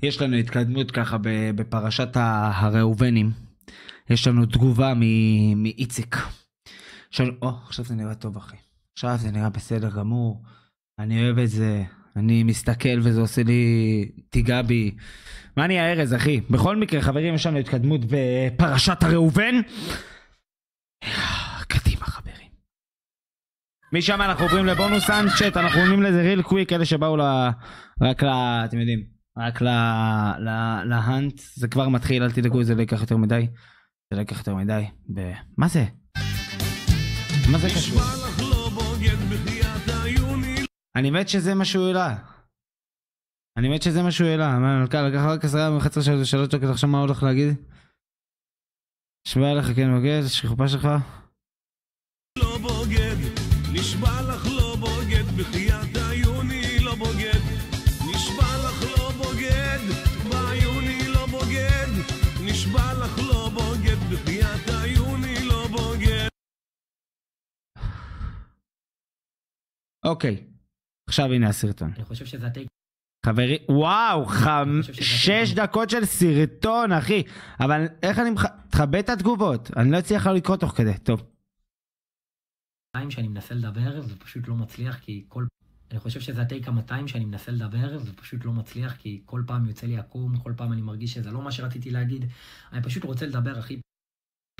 יש לנו התקדמות ככה בפרשת הראובנים. יש לנו תגובה מאיציק. עכשיו זה נראה טוב, אחי. עכשיו זה נראה בסדר גמור. אני אוהב את זה. אני מסתכל וזה עושה לי תיגע בי. מה אני הארז, אחי? בכל מקרה, חברים, יש לנו התקדמות בפרשת הראובן. קדימה, חברים. משם אנחנו עוברים לבונוס אנצ'ט. אנחנו עונים לזה ריל קוויק, אלה שבאו רק אתם יודעים, רק להאנט. זה כבר מתחיל, אל תדאגו, זה לא ייקח יותר מדי. זה לא ייקח יותר מדי. מה זה? מה זה קשור? אני מת שזה משהו העלה. אני מת שזה משהו העלה. לקח רק 10 3 דקות, עכשיו מה הולך להגיד? נשבע לך כן בוגד, שחופה שלך? לא בוגד, נשבע לך לא בוגד, בחיית עיוני לא בוגד, נשבע לך לא בוגד, בעיוני לא בוגד, נשבע לך לא בוגד, בחיית עיוני לא בוגד. אוקיי, עכשיו הנה הסרטון. אני חושב שזה הטייק. חברי, וואו, 6 דקות של סרטון, אחי. אבל איך אני תכבד את התגובות? אני לא אצליח לקרוא תוך כדי, טוב. שאני מנסה לדבר ופשוט לא מצליח כי אני חושב שזה הטייק 200 שאני מנסה לדבר ופשוט לא מצליח כי כל פעם יוצא לי עקום, כל פעם אני מרגיש שזה לא מה שרציתי להגיד. אני פשוט רוצה לדבר הכי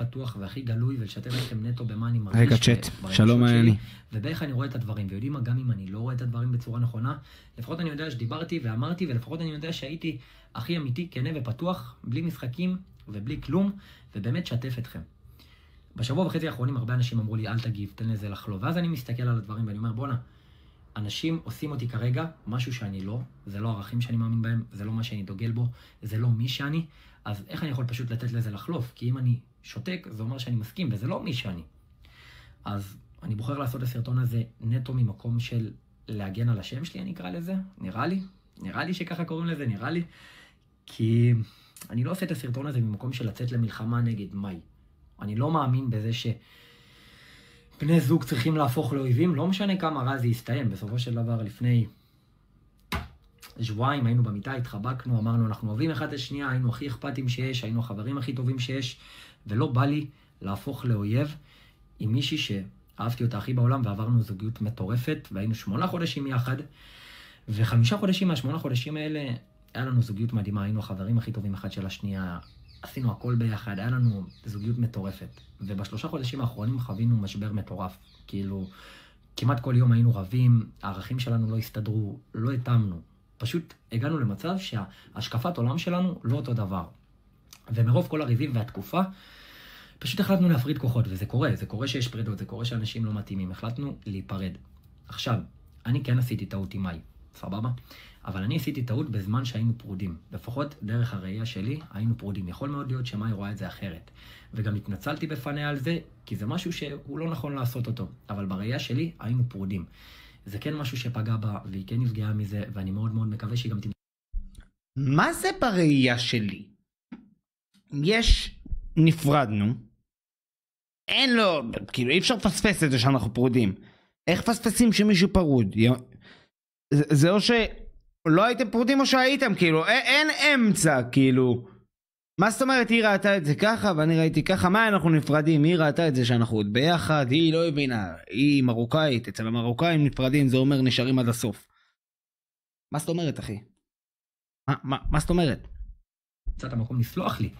פתוח והכי גלוי ולשתף לכם נטו במה אני מרגיש. רגע, צ'אט, שלום מעייני. ובאיך אני רואה את הדברים, ויודעים מה, גם אם אני לא רואה את הדברים בצורה נכונה, לפחות אני יודע שדיברתי ואמרתי, ולפחות אני יודע שהייתי הכי אמיתי, כנה ופתוח, בלי משחקים ובלי כלום, ובאמת שתף אתכם. בשבוע וחצי האחרונים הרבה אנשים אמרו לי, אל תגיב, תן לזה לחלוב. ואז אני מסתכל על הדברים ואני אומר, בונה, אנשים עושים אותי כרגע משהו שאני לא, זה לא ערכים שאני מאמין בהם, זה לא מה שאני דוגל בו, זה לא מי שאני, אז איך אני יכול פשוט לתת לזה לחלוף? כי אם אני שותק, זה אומר שאני מסכים, וזה לא מי שאני. אז אני בוחר לעשות הסרטון הזה נטו ממקום של להגן על השם שלי, אני אקרא לזה, נראה לי שככה קוראים לזה, נראה לי, כי אני לא עושה את הסרטון הזה ממקום של לצאת למלחמה נגד מאי. אני לא מאמין בזה שבני זוג צריכים להפוך לאויבים, לא משנה כמה רע זה יסתיים. בסופו של דבר, לפני שבועיים היינו במיטה, התחבקנו, אמרנו אנחנו אוהבים אחד את השנייה, היינו הכי אכפתים שיש, היינו החברים הכי טובים שיש, ולא בא לי להפוך לאויב עם מישהי שאהבתי אותה הכי בעולם, ועברנו זוגיות מטורפת, והיינו 8 חודשים יחד, ו5 חודשים מה8 חודשים האלה, היה לנו זוגיות מדהימה, היינו החברים הכי טובים אחד של השנייה, עשינו הכל ביחד, היה לנו זוגיות מטורפת. וב3 חודשים האחרונים חווינו משבר מטורף. כאילו, כמעט כל יום היינו רבים, הערכים שלנו לא הסתדרו, לא התאמנו. פשוט הגענו למצב שהשקפת עולם שלנו לא אותו דבר. ומרוב כל הריבים והתקופה, פשוט החלטנו להפריד כוחות, וזה קורה, זה קורה שיש פרידות, זה קורה שאנשים לא מתאימים, החלטנו להיפרד. עכשיו, אני כן עשיתי טעות עם מאי, סבבה? אבל אני עשיתי טעות בזמן שהיינו פרודים. לפחות דרך הראייה שלי, היינו פרודים. יכול מאוד להיות שמאי רואה את זה אחרת. וגם התנצלתי בפניה על זה, כי זה משהו שהוא לא נכון לעשות אותו. אבל בראייה שלי, היינו פרודים. זה כן משהו שפגע בה, והיא כן נפגעה מזה, ואני מאוד מאוד מקווה שהיא גם מה זה בראייה שלי? נפרדנו. אין לו, כאילו אי אפשר לפספס את זה שאנחנו פרודים. איך פספסים שמישהו פרוד? זה או לא הייתם פרודים או שהייתם, כאילו, אין אמצע, כאילו. מה זאת אומרת, היא ראתה את זה ככה ואני ראיתי ככה, מה אנחנו נפרדים? היא ראתה את זה שאנחנו עוד ביחד, היא לא הבינה, היא מרוקאית, אצל המרוקאים נפרדים, זה אומר נשארים עד הסוף. מה זאת אומרת, אחי? מה זאת אומרת? קצת המקום לסלוח לי.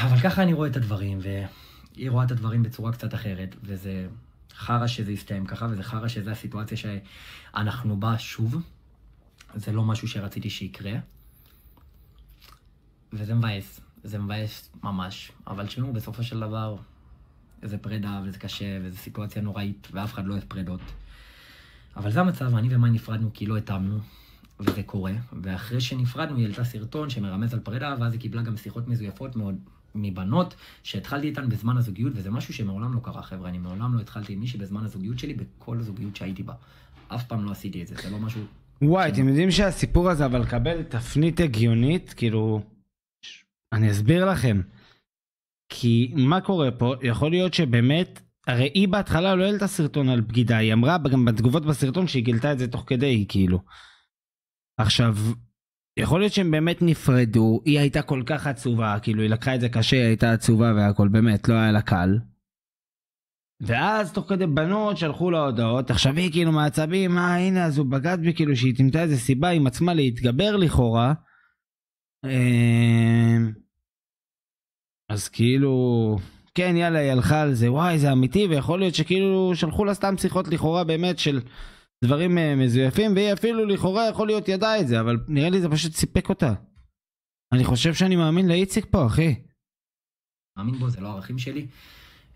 אבל ככה אני רואה את הדברים, והיא רואה את הדברים בצורה קצת אחרת, וזה חרה שזה יסתיים ככה, וזה חרה שזה הסיטואציה שאנחנו בה שוב. זה לא משהו שרציתי שיקרה. וזה מבאס. זה מבאס ממש. אבל תשמעו, בסופו של דבר, זה פרידה וזה קשה וזו סיטואציה נוראית, ואף אחד לא אוהב פרידות. אבל זה המצב, אני ומאי נפרדנו כי לא התאמנו, וזה קורה. ואחרי שנפרדנו, היא העלתה סרטון שמרמז על פרידה, ואז היא קיבלה גם שיחות מזויפות מאוד מבנות, שהתחלתי איתן בזמן הזוגיות, וזה משהו שמעולם לא קרה, חבר'ה. אני מעולם לא התחלתי עם מישהי בזמן הזוגיות שלי, בכל הזוגיות שהייתי בה. אף פעם לא עשיתי את זה, זה לא משהו... וואי, אתם יודעים שהסיפור הזה אבל קבל תפנית הגיונית, כאילו, אני אסביר לכם. כי מה קורה פה? יכול להיות שבאמת, הרי היא בהתחלה לא העלתה סרטון על בגידה, היא אמרה גם בתגובות בסרטון שהיא גילתה את זה תוך כדי, כאילו. עכשיו, יכול להיות שהם באמת נפרדו, היא הייתה כל כך עצובה, כאילו היא לקחה את זה קשה, היא הייתה עצובה והכל, באמת, לא היה לה קל. ואז תוך כדי בנות שלחו לה הודעות, עכשיו היא כאילו מעצבים, הנה אז הוא בגד בי, כאילו שהיא תמצא איזה סיבה עם עצמה להתגבר לכאורה. אז כאילו, כן יאללה היא הלכה על זה, וואי זה אמיתי, ויכול להיות שכאילו שלחו לה סתם שיחות לכאורה באמת של דברים מזויפים, והיא אפילו לכאורה יכול להיות ידעה את זה, אבל נראה לי זה פשוט סיפק אותה. אני חושב שאני מאמין לאיציק פה אחי. מאמין בו, זה לא ערכים שלי,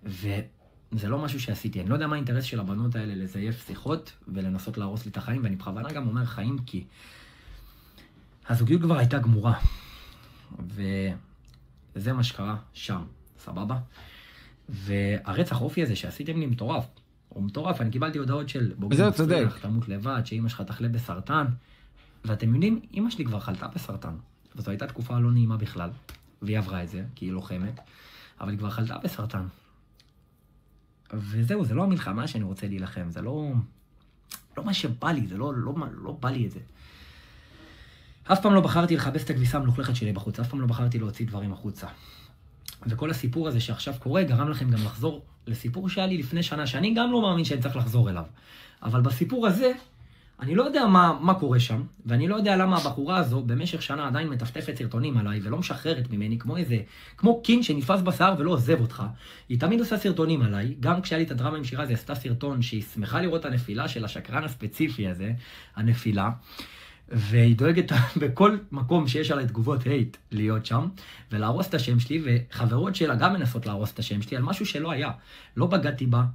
וזה לא משהו שעשיתי. אני לא יודע מה האינטרס של הבנות האלה לזייף שיחות ולנסות להרוס לי את החיים, ואני בכוונה גם אומר חיים כי הזוגיות כבר הייתה גמורה, וזה מה שקרה שם, סבבה? והרצח אופי הזה שעשיתם לי מטורף, הוא מטורף. אני קיבלתי הודעות של בוגר מסריח, תמות לבד, שאמא שלך תחלה בסרטן, ואתם יודעים, אמא שלי כבר חלתה בסרטן, וזו הייתה תקופה לא נעימה בכלל, והיא עברה את זה, כי היא לוחמת, אבל היא כבר חלתה בסרטן. וזהו, זה לא המלחמה שאני רוצה להילחם, זה לא מה שבא לי, זה לא בא לי את זה. אף פעם לא בחרתי לחפש את הכביסה המלוכלכת שלי בחוץ, אף פעם לא בחרתי להוציא דברים החוצה. וכל הסיפור הזה שעכשיו קורה גרם לכם גם לחזור לסיפור שהיה לי לפני שנה, שאני גם לא מאמין שאני צריך לחזור אליו. אבל בסיפור הזה, אני לא יודע מה קורה שם, ואני לא יודע למה הבחורה הזו במשך שנה עדיין מטפטפת סרטונים עליי, ולא משחררת ממני, כמו קין שנתפס בשיער ולא עוזב אותך. היא תמיד עושה סרטונים עליי, גם כשהיה לי את הדרמה עם שירה, זה עשתה סרטון שהיא שמחה לראות את הנפילה של השקרן הספציפי הזה, הנפילה, והיא דואגת בכל מקום שיש עליי תגובות הייט להיות שם, ולהרוס את השם שלי, וחברות שלה גם מנסות להרוס את השם שלי על משהו שלא היה. לא בגדתי בה,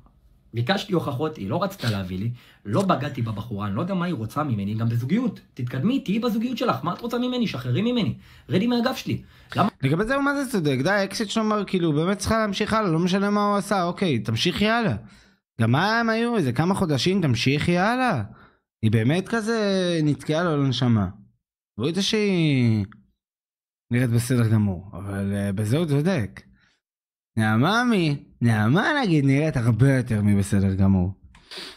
ביקשתי הוכחות, היא לא רצתה להביא לי, לא בגדתי בבחורה, אני לא יודע מה היא רוצה ממני, גם בזוגיות. תתקדמי, תהיי בזוגיות שלך, מה את רוצה ממני? שחררי ממני, רדי מהגב שלי. למה? לגבי זה מה זה צודק, די, האקסיט שלו אמר כאילו באמת צריכה להמשיך הלאה, לא משנה מה הוא עשה, אוקיי, תמשיכי הלאה. גם מה הם היו, איזה כמה חודשים, תמשיכי הלאה. היא באמת כזה נתקעה לו לנשמה. והוא יודע שהיא נראית בסדר גמור, אבל בזה הוא צודק. נעמה נגיד נראית הרבה יותר מבסדר גמור.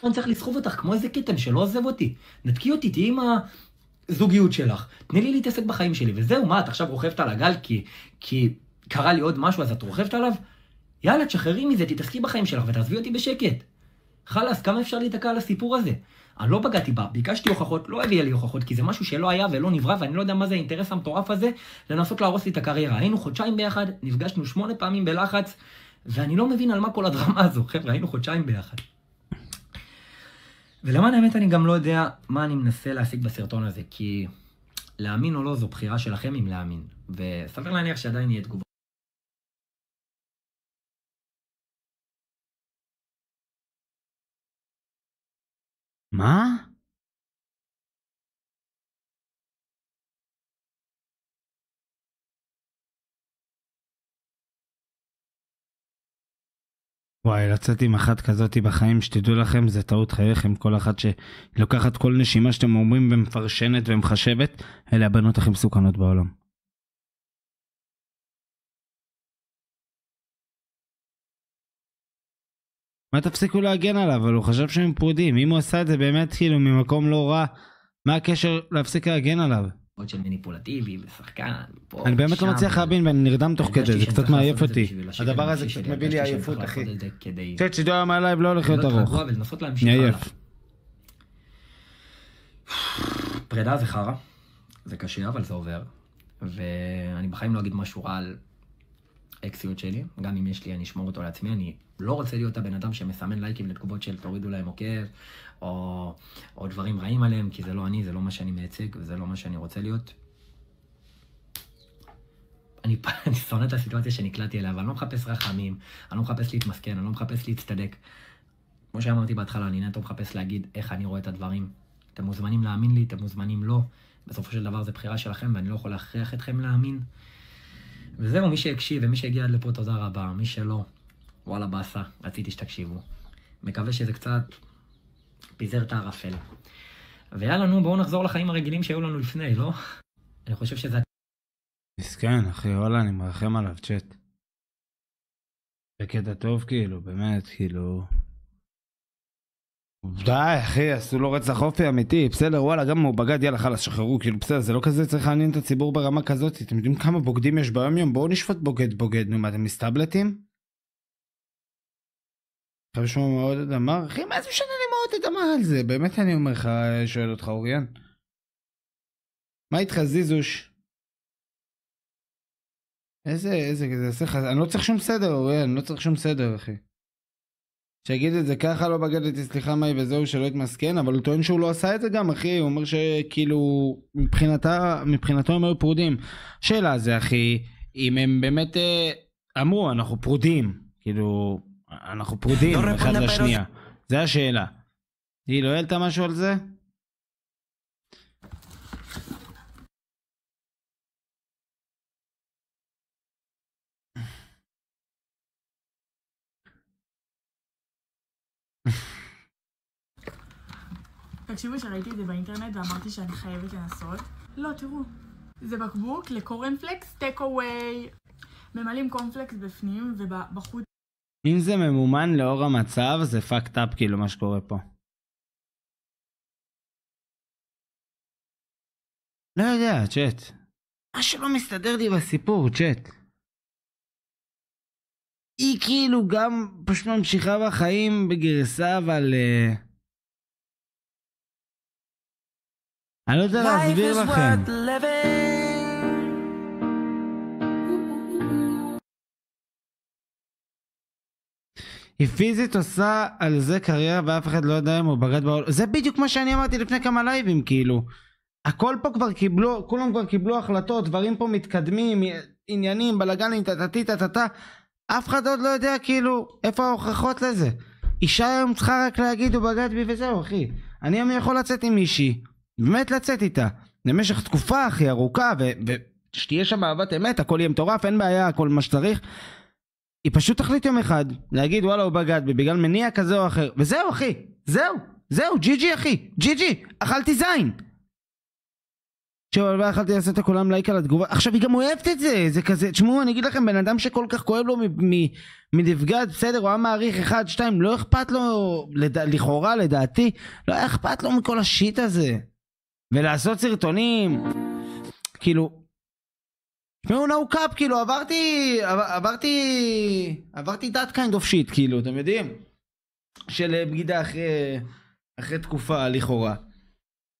אני צריך לסחוב אותך כמו איזה קטן שלא עוזב אותי. נתקי אותי, תהיי עם הזוגיות שלך. תני לי להתעסק בחיים שלי. וזהו, מה, את עכשיו רוכבת על הגל כי קרה לי עוד משהו אז את רוכבת עליו? יאללה, תשחררי מזה, תתעסקי בחיים שלך ותעזבי אותי בשקט. חלאס, כמה אפשר להתעקע על הסיפור הזה? אני לא בגעתי בה, ביקשתי הוכחות, לא הביאה לי הוכחות, כי זה משהו שלא היה ולא נברא, ואני לא יודע מה זה האינטרס המטורף הזה, לנסות להרוס לי את הקריירה. היינו חודשיים ביחד, נפגשנו 8 פעמים בלחץ, ואני לא מבין על מה כל הדרמה הזו. חבר'ה, היינו חודשיים ביחד. ולמען האמת אני גם לא יודע מה אני מנסה להשיג בסרטון הזה, כי להאמין או לא זו בחירה שלכם אם להאמין, וסביר להניח שעדיין יהיה תגובה. מה? וואי, לצאת עם אחת כזאת בחיים, שתדעו לכם, זה טעות חייכם. כל אחת שלוקחת כל נשימה שאתם אומרים ומפרשנת ומחשבת, אלה הבנות הכי מסוכנות בעולם. מה תפסיקו להגן עליו? אבל הוא חשב שהם פרודים. אם הוא עשה את זה באמת כאילו ממקום לא רע, מה הקשר להפסיק להגן עליו? עוד של מניפולטיבי ושחקן. אני באמת לא מצליח להבין ואני נרדם תוך כדי, זה קצת מעייף אותי. הדבר הזה קצת מביא לי עייפות, אחי. קצת שידור היום מהלייב לא הולך להיות ארוך. אני עייף. פרידה זה חרא, זה קשה אבל זה עובר. ואני בחיים לא אגיד משהו רע על אקסיות שלי, גם אם יש לי אני אשמור אותו לעצמי, אני לא רוצה להיות הבן אדם שמסמן לייקים לתגובות של תורידו להם עוקב, או דברים רעים עליהם, כי זה לא אני, זה לא מה שאני מייצג, וזה לא מה שאני רוצה להיות. אני שונא את הסיטואציה שנקלעתי אליה, אבל אני לא מחפש רחמים, אני לא מחפש להתמסכן, אני לא מחפש להצטדק. כמו שאמרתי בהתחלה, אני נטו מחפש להגיד איך אני רואה את הדברים. אתם מוזמנים להאמין לי, אתם מוזמנים לא. בסופו של דבר זה בחירה שלכם, ואני לא יכול להכריח אתכם להאמין. וזהו, מי שהקשיב ומי שהגיע עד לפה תודה רבה, מי שלא, וואלה באסה, רציתי שתקשיבו. מקווה שזה קצת פיזר את הערפל. ויאללה, נו, בואו נחזור לחיים הרגילים שהיו לנו לפני, לא? אני חושב שזה... מסכן, אחי, וואלה, אני מרחם עליו, צ'אט. בקטע טוב, כאילו, באמת, כאילו... די אחי, עשו לו רצח אופי אמיתי, בסדר וואלה, גם הוא בגד, יאללה חלאס, שחררו, כאילו בסדר, זה לא כזה צריך לעניין את הציבור ברמה כזאת, אתם יודעים כמה בוגדים יש ביום יום, בואו נשפט בוגד, נו מה אתם מסטאבלטים? חייב לשמוע מאוד אדמה, אחי מה זה משנה לי מאוד אדמה על זה, באמת אני אומר לך, שואל אותך אוריאן. מה איתך זיזוש? איזה, אני לא צריך שום סדר אוריאן, לא צריך שום סדר אחי. שיגיד את זה ככה, לא בגדתי, סליחה מאי וזהו, שלא יתמסכן, אבל הוא טוען שהוא לא עשה את זה גם אחי, הוא אומר שכאילו מבחינתו הם היו פרודים. שאלה זה אחי, אם הם באמת אמרו אנחנו פרודים, כאילו אנחנו פרודים אחד לשנייה, זה השאלה. היא לא העלתה משהו על זה? תקשיבו שראיתי את זה באינטרנט ואמרתי שאני חייבת לנסות. לא, תראו, זה בקבוק לקורנפלקס טק אווי. ממלאים קורנפלקס בפנים ובחוץ. אם זה ממומן לאור המצב זה פאקט אפ כאילו מה שקורה פה. לא יודע, צ'אט. משהו לא מסתדר לי בסיפור, צ'אט. היא כאילו גם פשוט ממשיכה בחיים בגרסה, אבל... אני לא יודע להסביר לכם. היא פיזית עושה על זה קריירה ואף אחד לא יודע אם הוא בגד בעולם. זה בדיוק מה שאני אמרתי לפני כמה לייבים כאילו. הכל פה כבר קיבלו, כולם כבר קיבלו החלטות, דברים פה מתקדמים, עניינים, בלגנים, טטטטטטטט. אף אחד עוד לא יודע כאילו איפה ההוכחות לזה. אישה היום צריכה רק להגיד הוא בגד בי וזהו אחי. אני היום יכול לצאת עם מישהי. באמת לצאת איתה למשך תקופה הכי ארוכה ושתהיה שם אהבת אמת, הכל יהיה מטורף, אין בעיה, הכל מה שצריך. היא פשוט תחליט יום אחד להגיד וואלה הוא בגד בי בגלל מניע כזה או אחר וזהו אחי, זהו ג'י ג'י אחי, ג'י ג'י, אכלתי זין. עכשיו אכלתי לעשות את הכולם לייק על התגובה, עכשיו היא גם אוהבת את זה, זה כזה, תשמעו אני אגיד לכם בן אדם שכל כך כואב לו מדבגד, בסדר, הוא היה מעריך 1, 2, לא אכפת לו, לכאורה לדעתי, לא היה אכפת לו מכל השיט הזה. ולעשות סרטונים כאילו תשמעו נאו קאפ כאילו עברתי that kind of shit כאילו אתם יודעים של בגידה אחרי תקופה לכאורה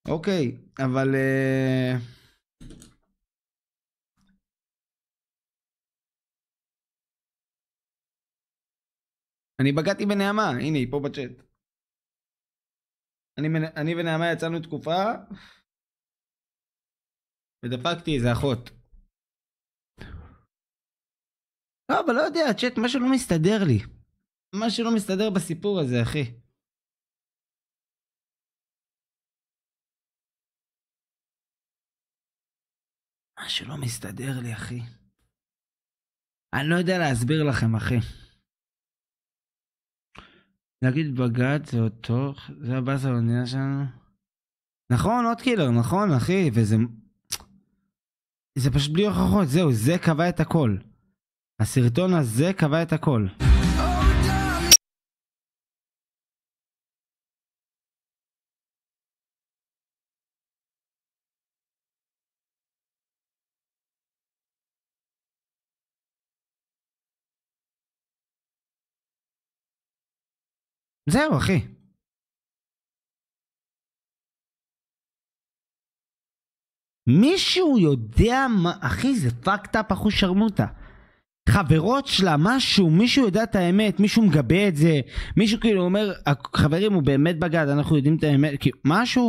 אוקיי אבל אני בגדתי בנעמה, הנה היא פה בצ'אט. אני ונעמה יצאנו תקופה ודפקתי איזה אחות. לא, אבל לא יודע, צ'אט, משהו לא מסתדר לי. משהו לא מסתדר בסיפור הזה, אחי. משהו לא מסתדר לי, אחי. אני לא יודע להסביר לכם, אחי. להגיד בגד זה אותו, זה הבאס העלייה שלנו. נכון, עוד קילר, נכון, אחי, וזה... זה פשוט בלי הוכחות, זהו, זה קבע את הכל. הסרטון הזה קבע את הכל. זהו, אחי. מישהו יודע מה, אחי, זה פאקט אפ אחוז שרמוטה. חברות שלה, משהו, מישהו יודע את האמת, מישהו מגבה את זה, מישהו כאילו אומר, חברים הוא באמת בגד, אנחנו יודעים את האמת, כאילו, משהו.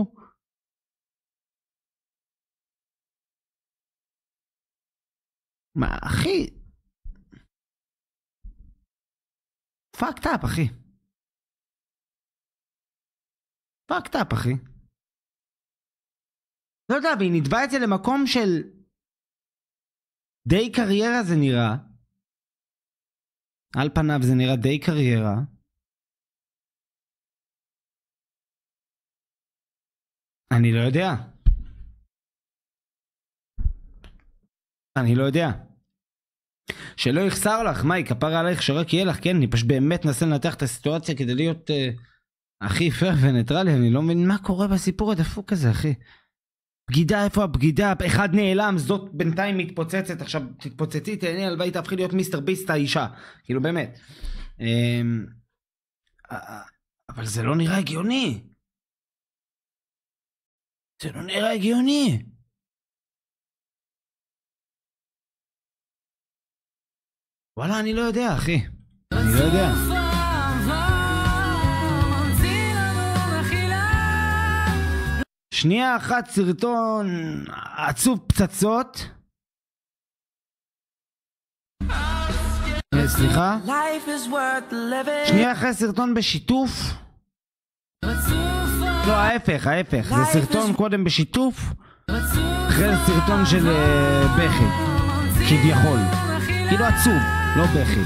מה, אחי? פאקט אפ, אחי. פאקט אפ, אחי. לא יודע, והיא נדבה את זה למקום של די קריירה זה נראה. על פניו זה נראה די קריירה. אני לא יודע. אני לא יודע. שלא יחסר לך, מאי, כפרה עלייך שרק יהיה לך, כן? אני פשוט באמת נסה לנתח את הסיטואציה כדי להיות... אחי, פייר וניטרלי, אני לא מבין מה קורה בסיפור הדפוק הזה, אחי. בגידה, איפה הבגידה? אחד נעלם, זאת בינתיים מתפוצצת, עכשיו תתפוצצי, תהני, הלוואי תהפכי להיות מיסטר ביסט האישה. כאילו, באמת. אבל זה לא נראה הגיוני. זה לא נראה הגיוני. וואלה, אני לא יודע, אחי. אני לא יודע. שנייה אחת סרטון עצוב פצצות. סליחה. שנייה אחרי סרטון בשיתוף. לא, ההפך. זה סרטון קודם בשיתוף. אחרי סרטון של בכי. כביכול. כאילו עצוב, לא בכי.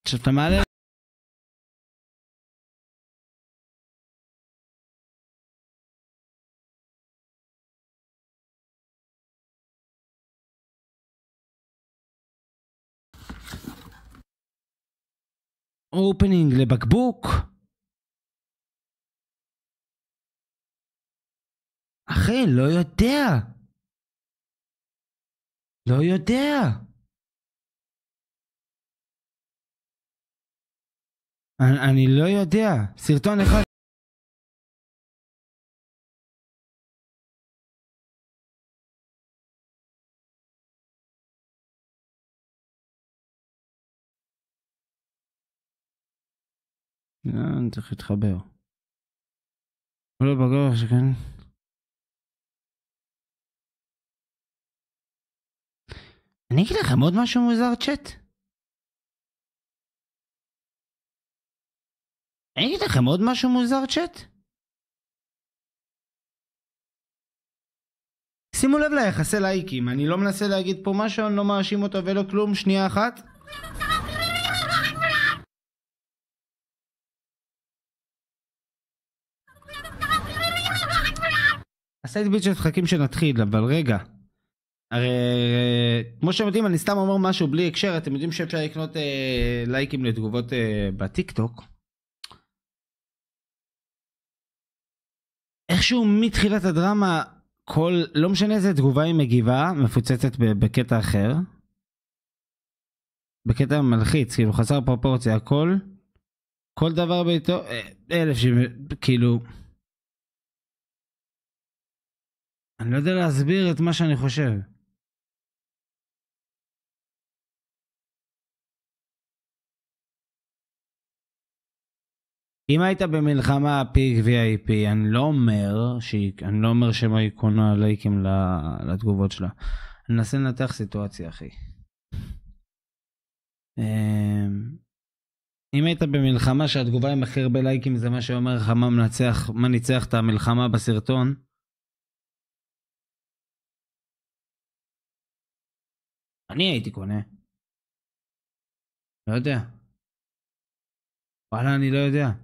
עכשיו אתה מעלה. אופנינג לבקבוק. אחי, לא יודע. אני לא יודע. סרטון אחד. אני צריך להתחבר. לא בגוח שכן. אני אגיד לכם עוד משהו מוזר צ'אט. שימו לב ליחסי לייקים, אני לא מנסה להגיד פה משהו, אני לא מאשים אותו ולא כלום, שנייה אחת. עשיתי ביט של שחקים שנתחיל, אבל רגע. הרי כמו שאתם יודעים, אני סתם אומר משהו בלי הקשר, אתם יודעים שאפשר לקנות לייקים לתגובות בטיק טוק. איכשהו מתחילת הדרמה, לא משנה איזה תגובה היא מגיבה, מפוצצת בקטע אחר. בקטע מלחיץ, כאילו חסר פרופורציה, כל דבר ביתו, כאילו... אני לא יודע להסביר את מה שאני חושב. אם היית במלחמה פיק VIP, אני לא אומר שמה יקונה לייקים לתגובות שלה. אני אנסה לנתח סיטואציה, אחי. אם היית במלחמה שהתגובה עם הכי הרבה לייקים זה מה שאומר לך מה ניצח את המלחמה בסרטון, אני הייתי קונה. לא יודע. וואלה, אני לא יודע.